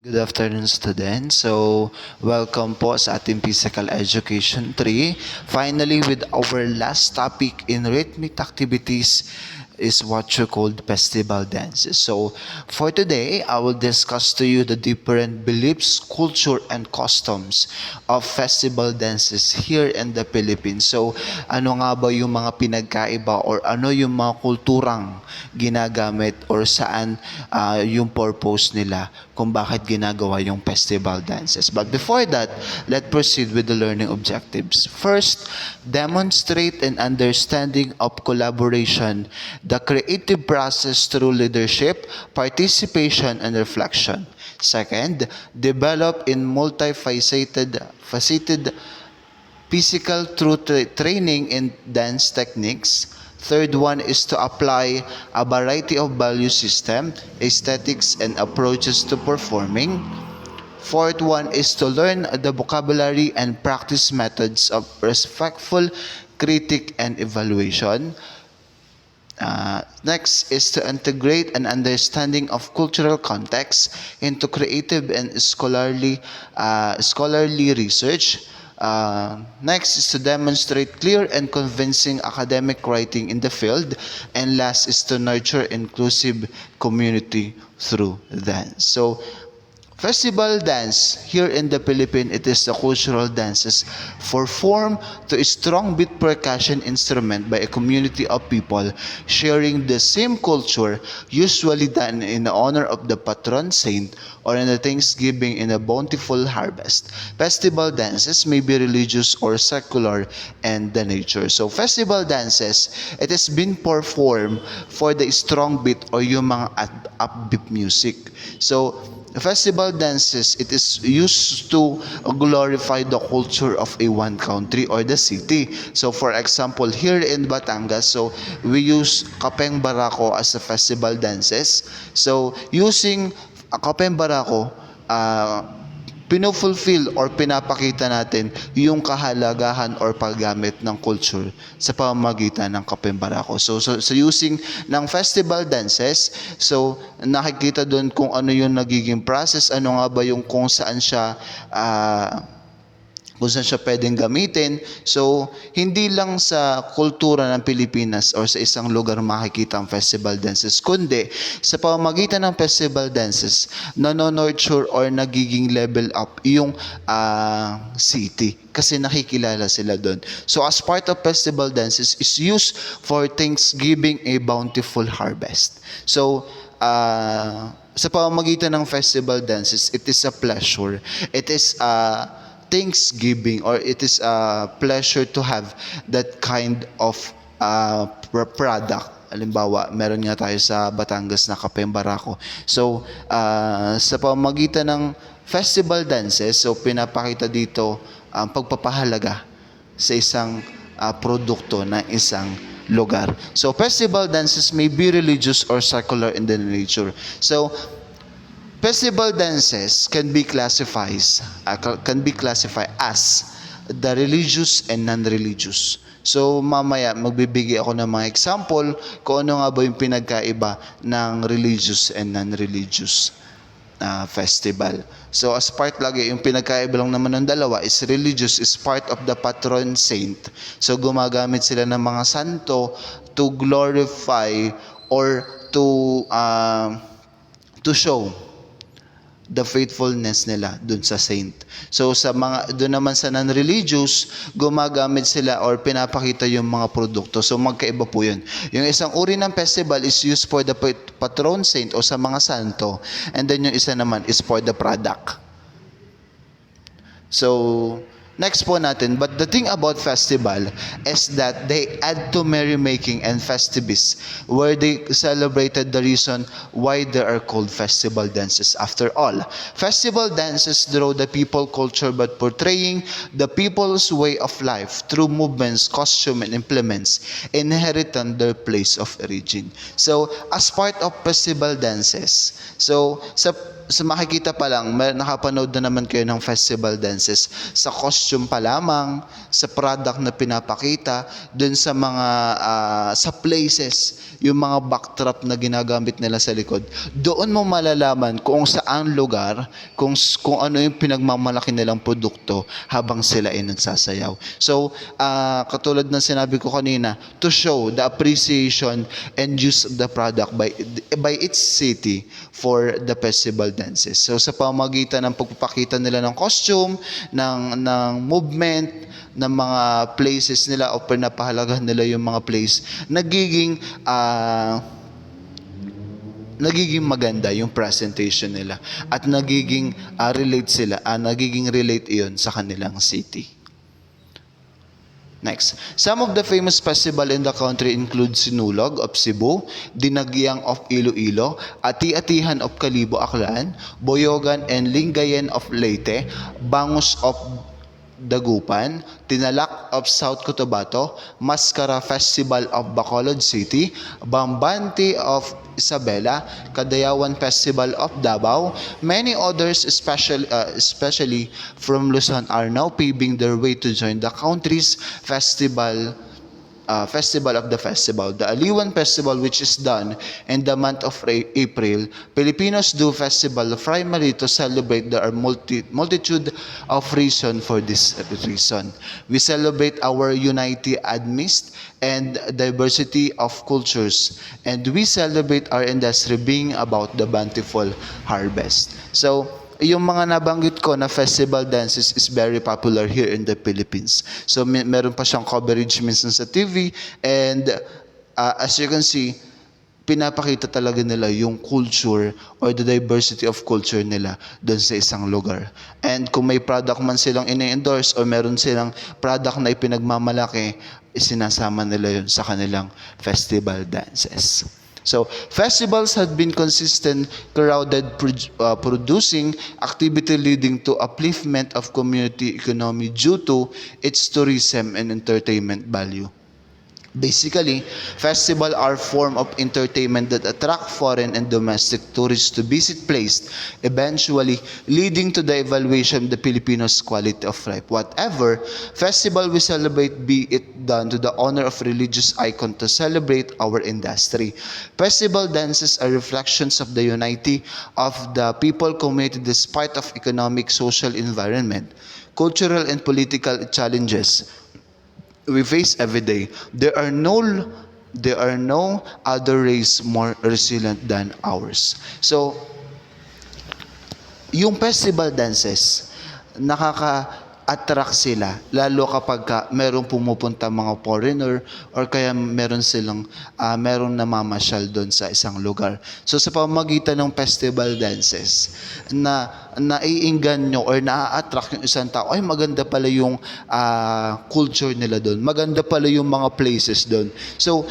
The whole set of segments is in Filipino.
Good afternoon, students. Welcome po sa ating Physical Education 3. Finally, with our last topic in rhythmic activities is what you call festival dances. So, for today, I will discuss to you the different beliefs, culture, and customs of festival dances here in the Philippines. So, ano nga ba yung mga pinagkaiba or ano yung mga kulturang ginagamit or saan yung purpose nila kung bakit ginagawa yung festival dances. But before that, let's proceed with the learning objectives. First, demonstrate an understanding of collaboration, the creative process through leadership, participation, and reflection. Second, develop in multifaceted physical through training in dance techniques. Third one is to apply a variety of value system, aesthetics, and approaches to performing. Fourth one is to learn the vocabulary and practice methods of respectful critique and evaluation. Next is to integrate an understanding of cultural context into creative and scholarly research. Next is to demonstrate clear and convincing academic writing in the field. And last is to nurture inclusive community through dance. So, festival dance here in the Philippines, it is the cultural dances performed to a strong beat percussion instrument by a community of people sharing the same culture, usually done in honor of the patron saint or in the Thanksgiving in a bountiful harvest. Festival dances may be religious or secular in the nature. So festival dances, it has been performed for the strong beat or yung mga upbeat music. So festival dances, it is used to glorify the culture of a one country or the city. So for example, here in Batangas, so we use Kapeng Barako as a festival dances. So using Kapeng Barako, pinufulfill or pinapakita natin yung kahalagahan or paggamit ng culture sa pamamagitan ng Kapeng Barako. So using ng festival dances, so nakikita doon kung ano yung nagiging process, ano nga ba yung kung saan siya pwedeng gamitin. So, hindi lang sa kultura ng Pilipinas or sa isang lugar makikita ang festival dances, kundi sa pamamagitan ng festival dances, nano-nurture or nagiging level up yung city kasi nakikilala sila doon. So, as part of festival dances is used for Thanksgiving, a bountiful harvest. So, sa pamamagitan ng festival dances, it is a pleasure. It is Thanksgiving or it is a pleasure to have that kind of product. Halimbawa, meron nga tayo sa Batangas na Kapeng Barako. So, sa pamamagitan ng festival dances, so pinapakita dito ang pagpapahalaga sa isang produkto ng isang lugar. So, festival dances may be religious or secular in the nature. So, festival dances can be classified as the religious and non-religious. So mamaya magbibigay ako ng mga example kung ano nga ba yung pinagkaiba ng religious and non-religious festival. So as part lagi, yung pinagkaiba lang naman ng dalawa is religious is part of the patron saint. So gumagamit sila ng mga santo to glorify or to show the faithfulness nila dun sa saint. So sa mga doon naman sa non-religious, gumagamit sila or pinapakita yung mga produkto. So magkaiba po 'yun. Yung isang uri ng festival is used for the patron saint o sa mga santo, and then yung isa naman is for the product. So next po natin, but the thing about festival is that they add to merrymaking and festivities where they celebrated the reason why they are called festival dances. After all, festival dances draw the people culture but portraying the people's way of life through movements, costume, and implements inherent on their place of origin. So as part of festival dances, so sa sa makikita pa lang, nakapanood na naman kayo ng festival dances. Sa costume pa lamang, sa product na pinapakita, dun sa mga, sa places, yung mga backdrop na ginagamit nila sa likod. Doon mo malalaman kung saan lugar, kung ano yung pinagmamalaki nilang produkto habang sila ay nagsasayaw. So, katulad ng sinabi ko kanina, to show the appreciation and use of the product by its city for the festival dances. So sa pamamagitan ng pagpapakita nila ng costume, ng movement, ng mga places nila o pinapahalagahan nila yung mga place, nagiging maganda yung presentation nila at nagiging relate iyon sa kanilang city. Next, some of the famous festival in the country include Sinulog of Cebu, Dinagyang of Iloilo, ATI-ATIHAN of Kalibo, Aklan, Boyogan and Lingayen of Leyte, Bangus of Dagupan, Tinalak of South Cotabato, Mascara Festival of Bacolod City, Bambanti of Isabela, Kadayawan Festival of Davao. Many others, especially from Luzon, are now paving their way to join the country's festival of the festival. The Aliwan Festival, which is done in the month of April, Filipinos do festival primarily to celebrate. There are multitude of reasons for this reason. We celebrate our unity amidst and diversity of cultures, and we celebrate our industry being about the bountiful harvest. So, yung mga nabanggit ko na festival dances is very popular here in the Philippines. So meron pa siyang coverage minsan sa TV, and as you can see, pinapakita talaga nila yung culture or the diversity of culture nila doon sa isang lugar. And kung may product man silang ini-endorse or meron silang product na ipinagmamalaki, isinasama nila yun sa kanilang festival dances. So, festivals have been consistent, crowded, producing activity leading to upliftment of community economy due to its tourism and entertainment value. Basically, festivals are form of entertainment that attract foreign and domestic tourists to visit place, eventually leading to the evaluation of the Filipinos' quality of life. Whatever festival we celebrate, be it done to the honor of religious icon to celebrate our industry. Festival dances are reflections of the unity of the people community despite of economic, social environment, cultural and political challenges we face every day. There are no other race more resilient than ours. So, yung festival dances, nakaka-attract sila, lalo kapag merong pumupunta mga foreigner or kaya merong namamasyal doon sa isang lugar. So, sa pamamagitan ng festival dances, naiinganyo or na-attract yung isang tao, ay maganda pala yung culture nila doon. Maganda pala yung mga places doon. So,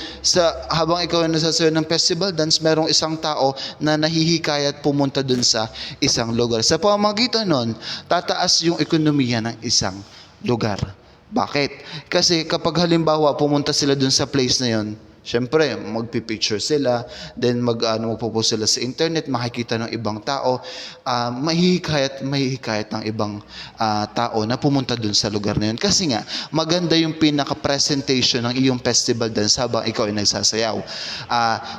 habang ikaw ay nasasayo ng festival dance, merong isang tao na nahihikayat pumunta doon sa isang lugar. Sa pamamagitan nun, tataas yung ekonomiya ng isang lugar. Bakit? Kasi kapag halimbawa pumunta sila doon sa place na yon, syempre, magpipicture sila, then magpo-post sila sa internet, makikita ng ibang tao, mahihikayat ng ibang tao na pumunta dun sa lugar na yun. Kasi nga, maganda yung pinaka-presentation ng iyong festival dance habang ikaw ay nagsasayaw.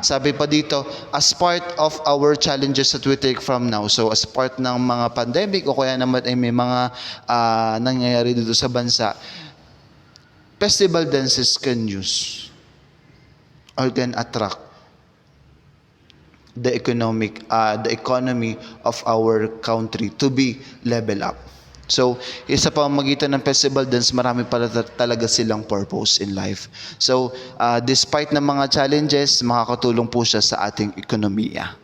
Sabi pa dito, as part of our challenges that we take from now, so as part ng mga pandemic o kaya naman ay may mga nangyayari dito sa bansa, festival dances can use or can attract the economy of our country to be level up. So, sa pamamagitan ng festival dance, marami pala talaga silang purpose in life. So, despite ng mga challenges, makakatulong po siya sa ating ekonomiya.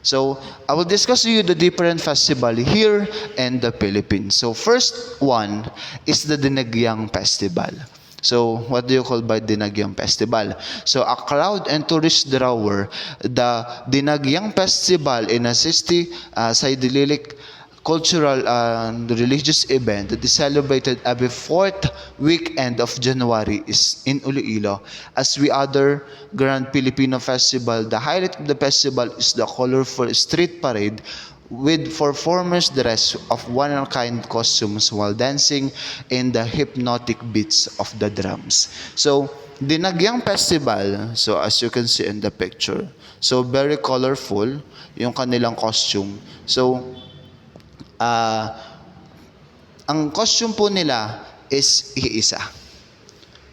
So, I will discuss to you the different festival here in the Philippines. So, first one is the Dinagyang Festival. So, what do you call by Dinagyang Festival? So, a crowd and tourist drawer, the Dinagyang Festival in a city, Saydililik, cultural and religious event that is celebrated every fourth weekend of January is in Iloilo. As we other Grand Filipino Festival, the highlight of the festival is the colorful street parade with performers dressed of one-of-a-kind costumes while dancing in the hypnotic beats of the drums. So, Dinagyang Festival, so as you can see in the picture, so very colorful yung kanilang costume. So, ang costume po nila is iisa.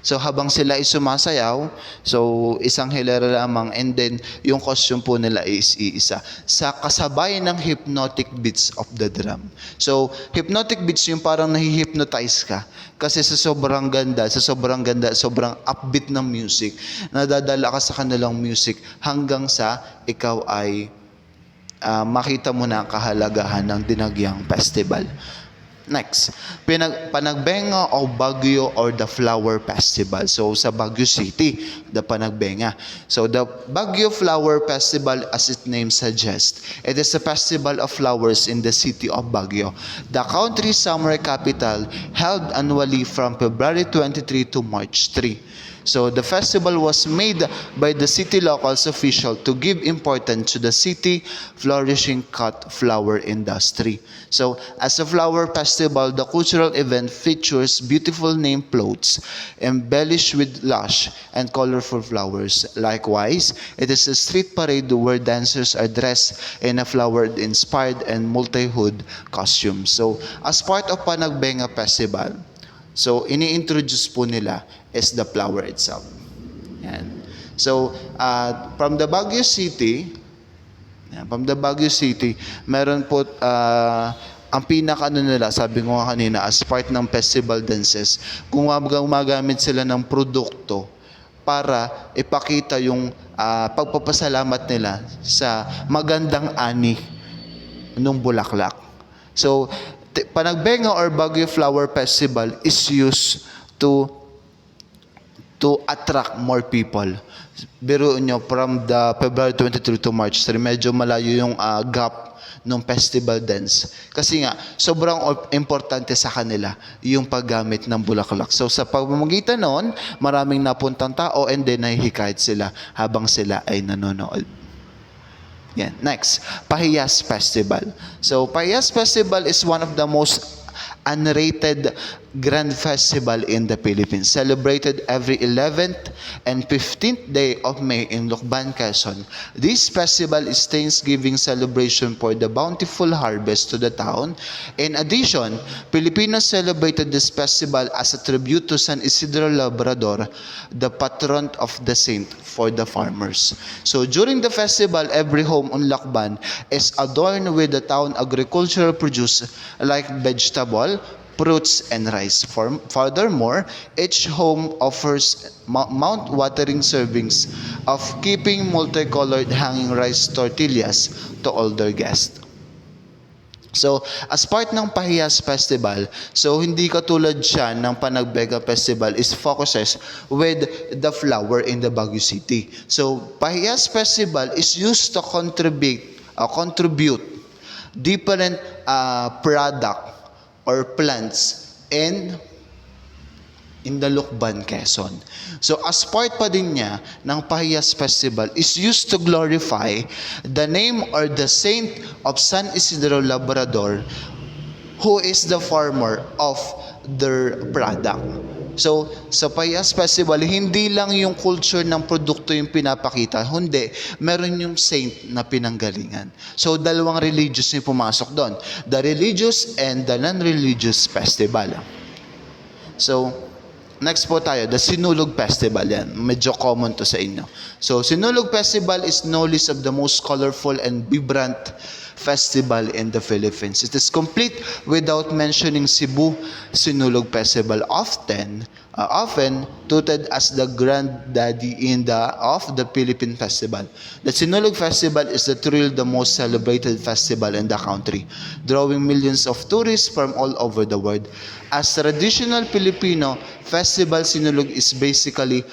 So habang sila ay sumasayaw, so isang hilera lamang, and then yung costume po nila is iisa. Sa kasabay ng hypnotic beats of the drum. So hypnotic beats yung parang nahihypnotize ka. Kasi sa sobrang ganda, sobrang upbeat ng music, nadadala ka sa kanilang music hanggang sa ikaw ay makita mo na ang kahalagahan ng Dinagyang Festival. Next, Panagbenga o Baguio or the Flower Festival. So sa Baguio City, the Panagbenga. So the Baguio Flower Festival, as its name suggests, it is a festival of flowers in the city of Baguio, the country's summer capital, held annually from February 23 to March 3. So the festival was made by the city locals official to give importance to the city flourishing cut flower industry. So as a flower festival, the cultural event features beautiful name floats embellished with lush and colorful flowers. Likewise, it is a street parade where dancers are dressed in a flower-inspired and multi-hued costumes. So as part of Panagbenga Festival, so ini-introduce po nila is the flower itself. Yan. So, from the Baguio City, meron po ang pinaka-ano nila, sabi ko nga kanina, as part ng festival dances, gumagamit sila ng produkto para ipakita yung pagpapasalamat nila sa magandang ani ng bulaklak. So, Panagbenga or Baguio Flower Festival is used to attract more people. Biro nyo, from the February 23 to March 3, medyo malayo yung gap ng festival dance. Kasi nga, sobrang importante sa kanila yung paggamit ng bulaklak. So sa pamamagitan noon, maraming napuntang tao and then nahihikayat sila habang sila ay nanonood. Yan. Next, Pahiyas Festival. So, Pahiyas Festival is one of the most unrated grand festival in the Philippines, celebrated every 11th and 15th day of May in Lucban, Quezon. This festival is Thanksgiving celebration for the bountiful harvest to the town. In addition, Filipinos celebrated this festival as a tribute to San Isidro Labrador, the patron of the saint for the farmers. So during the festival, every home on Lucban is adorned with the town agricultural produce like vegetable, fruits, and rice. Furthermore, each home offers mouth-watering servings of keeping multicolored hanging rice tortillas to all their guests. So, as part ng Pahiyas Festival, so hindi katulad siya ng Panagbenga Festival is focuses with the flower in the Baguio City. So, Pahiyas Festival is used to contribute different product or plants in the Lucban, Quezon. So as part pa din niya ng Pahiyas Festival is used to glorify the name or the saint of San Isidro Labrador, who is the farmer of their product. So, sa Pahiyas Festival, hindi lang yung culture ng produkto yung pinapakita, kundi meron yung saint na pinanggalingan. So, dalawang religious yung pumasok doon. The religious and the non-religious festival. So, next po tayo, the Sinulog Festival. Yan, medyo common to sa inyo. So, Sinulog Festival is no least of the most colorful and vibrant festival in the Philippines. It is complete without mentioning Cebu Sinulog Festival, often touted as the granddaddy of the Philippine festival. The Sinulog Festival is truly the most celebrated festival in the country, drawing millions of tourists from all over the world. As traditional Filipino festival, Sinulog is basically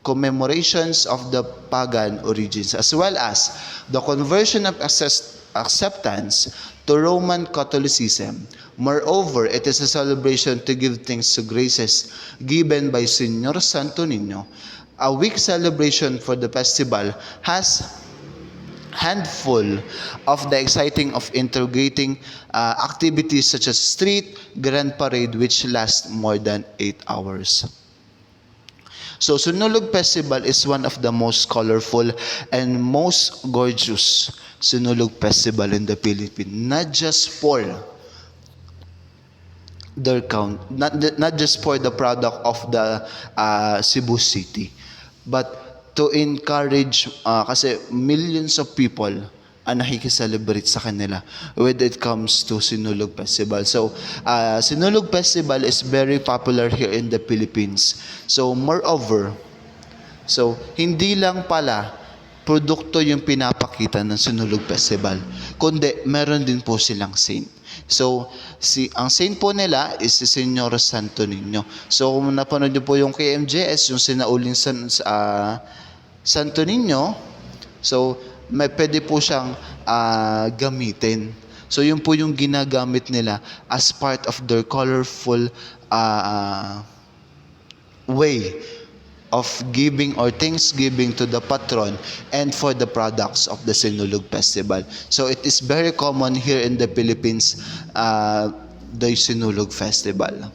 commemorations of the pagan origins, as well as the conversion of acceptance to Roman Catholicism. Moreover, it is a celebration to give thanks to graces given by Señor Santo Niño. A week celebration for the festival has handful of the exciting of integrating activities such as street grand parade which last more than 8 hours. So Sinulog Festival is one of the most colorful and most gorgeous Sinulog Festival in the Philippines, not just for their not just for the product of the Cebu City, but to encourage kasi millions of people ang nakikiselebrate sa kanila when it comes to Sinulog Festival. So, Sinulog Festival is very popular here in the Philippines. So, moreover, hindi lang pala produkto yung pinapakita ng Sinulog Festival, kundi meron din po silang saint. So, ang saint po nila is si Señor Santo Niño. So, kung napanood niyo po yung KMJS, yung sinauling Santo Niño, so, pwede po siyang gamitin. So, yun po yung ginagamit nila as part of their colorful way of giving or thanksgiving to the patron and for the products of the Sinulog Festival. So, it is very common here in the Philippines, the Sinulog Festival.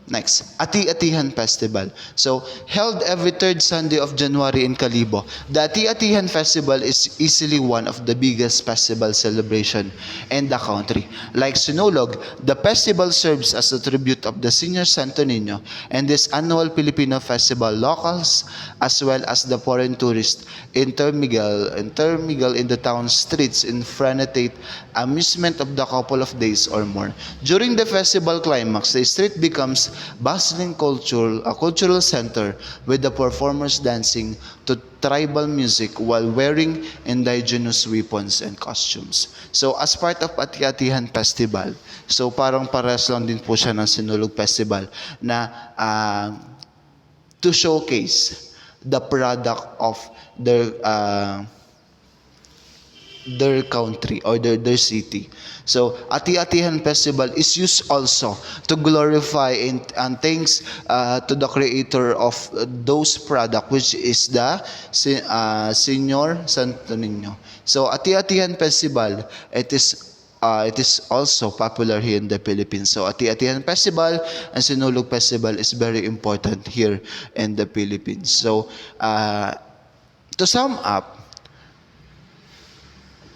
Next, ATI-ATIHAN Festival. So, held every third Sunday of January in Calibo. The ATI-ATIHAN Festival is easily one of the biggest festival celebration in the country. Like Sinulog, the festival serves as a tribute of the Senior Santo Niño, and this annual Filipino festival, locals as well as the foreign tourists intermingle in the town streets in frenetic amusement of the couple of days or more. During the festival climax, the street becomes bustling cultural center with the performers dancing to tribal music while wearing indigenous weapons and costumes. So as part of ATI-ATIHAN Festival, so parang pares lang din po siya ng Sinulog Festival na to showcase the product of their country or their city. So, ATI-ATIHAN Festival is used also to glorify and thanks to the creator of those products, which is the Señor Santo Niño. So, ATI-ATIHAN Festival, it is also popular here in the Philippines. So, ATI-ATIHAN Festival and Sinulog Festival is very important here in the Philippines. So, to sum up,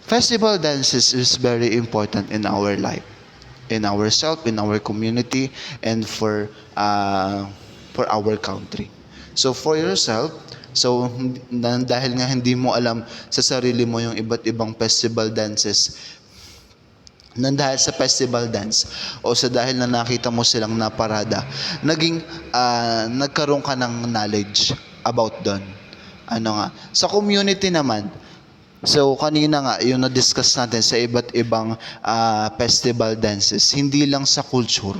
festival dances is very important in our life, in ourselves, in our community, and for our country. So for yourself, so dahil nga hindi mo alam sa sarili mo yung iba't ibang festival dances, dahil sa festival dance o sa dahil na nakita mo silang naparada, nagkaroon ka ng knowledge about doon. Sa community naman, so kanina nga yung na-discuss natin sa iba't ibang festival dances, hindi lang sa culture,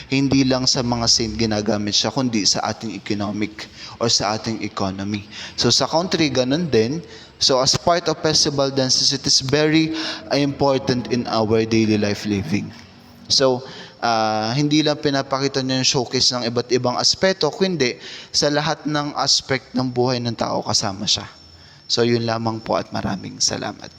hindi lang sa mga saint ginagamit siya, kundi sa ating economic or sa ating economy. So sa country, ganun din. So as part of festival dances, it is very important in our daily life living. So hindi lang pinapakita niya yung showcase ng iba't ibang aspeto, kundi sa lahat ng aspect ng buhay ng tao kasama siya. So yun lamang po at maraming salamat.